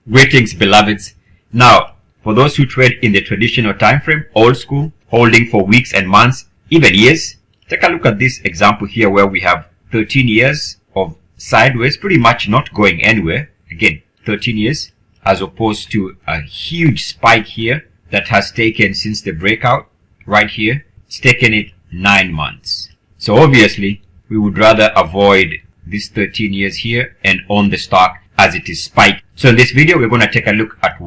Greetings, beloveds. Now, for those who trade in the traditional time frame, old school, holding for weeks and months, even years, take a look at this example here where we have 13 years of sideways, pretty much not going anywhere. Again, 13 years, as opposed to a huge spike here that has taken since the breakout right here. It's taken it 9 months. So obviously, we would rather avoid this 13 years here and own the stock as it is spiked. So in this video, we're going to take a look at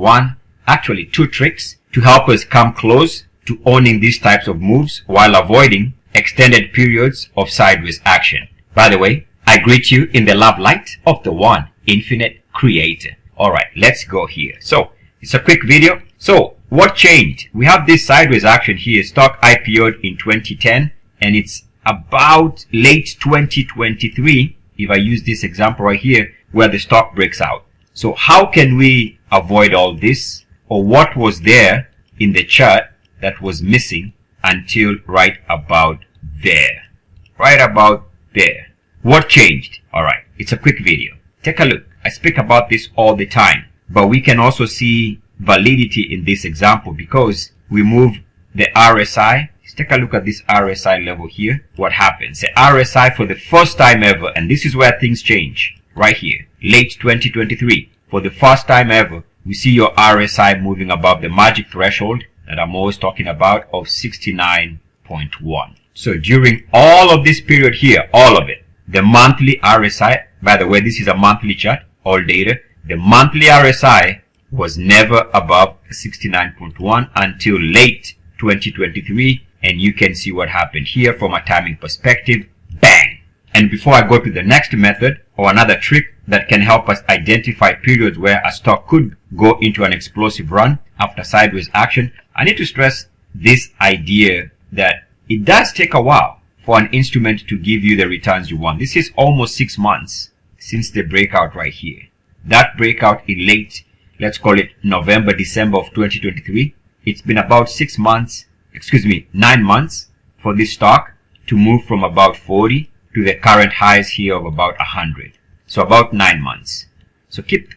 two tricks to help us come close to owning these types of moves while avoiding extended periods of sideways action. By the way, I greet you in the love light of the one infinite creator. Alright, let's go here. So it's a quick video. So what changed? We have this sideways action here. Stock IPO'd in 2010 and it's about late 2023, if I use this example right here, where the stock breaks out. So how can we avoid all this? Or what was there in the chart that was missing until right about there? Right about there. What changed? Alright, it's a quick video. Take a look. I speak about this all the time, but we can also see validity in this example because we move the RSI. Let's take a look at this RSI level here. What happens? The RSI for the first time ever, and this is where things change. Right here, late 2023, for the first time ever, we see your RSI moving above the magic threshold that I'm always talking about of 69.1. So during all of this period here, all of it, the monthly RSI, by the way, this is a monthly chart, all data, the monthly RSI was never above 69.1 until late 2023, and you can see what happened here from a timing perspective. Bang! And before I go to the next method or another trick that can help us identify periods where a stock could go into an explosive run after sideways action, I need to stress this idea that it does take a while for an instrument to give you the returns you want. This is almost 6 months since the breakout right here. That breakout in late, let's call it November, December of 2023. It's been about 9 months for this stock to move from about 40 to the current highs here of about 100. So about 9 months. So keep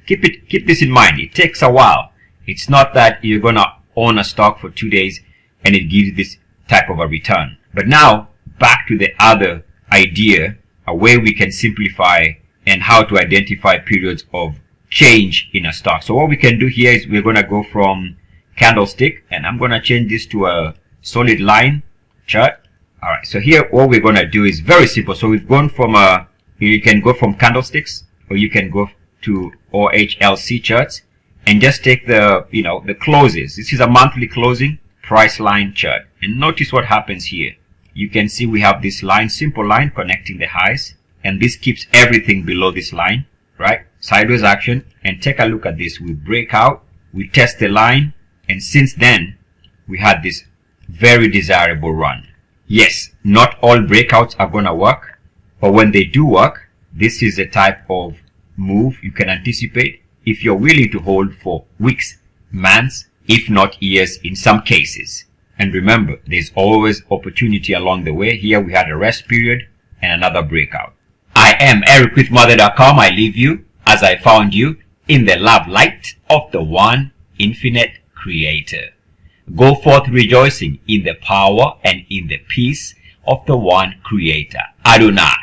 this in mind. It takes a while. It's not that you're gonna own a stock for 2 days and it gives this type of a return. But now back to the other idea, a way we can simplify and how to identify periods of change in a stock. So what we can do here is we're gonna go from candlestick, and I'm gonna change this to a solid line chart. Alright, so here what we're going to do is very simple. So we've gone from you can go from candlesticks or you can go to OHLC charts and just take the, the closes. This is a monthly closing price line chart. And notice what happens here. You can see we have this line, simple line connecting the highs, and this keeps everything below this line, right? Sideways action. And take a look at this. We break out, we test the line, and since then we had this very desirable run. Yes, not all breakouts are going to work, but when they do work, this is a type of move you can anticipate if you're willing to hold for weeks, months, if not years in some cases. And remember, there's always opportunity along the way. Here we had a rest period and another breakout. I am EricWithMother.com. I leave you as I found you in the love light of the one infinite creator. Go forth rejoicing in the power and in the peace of the one creator, Adonai.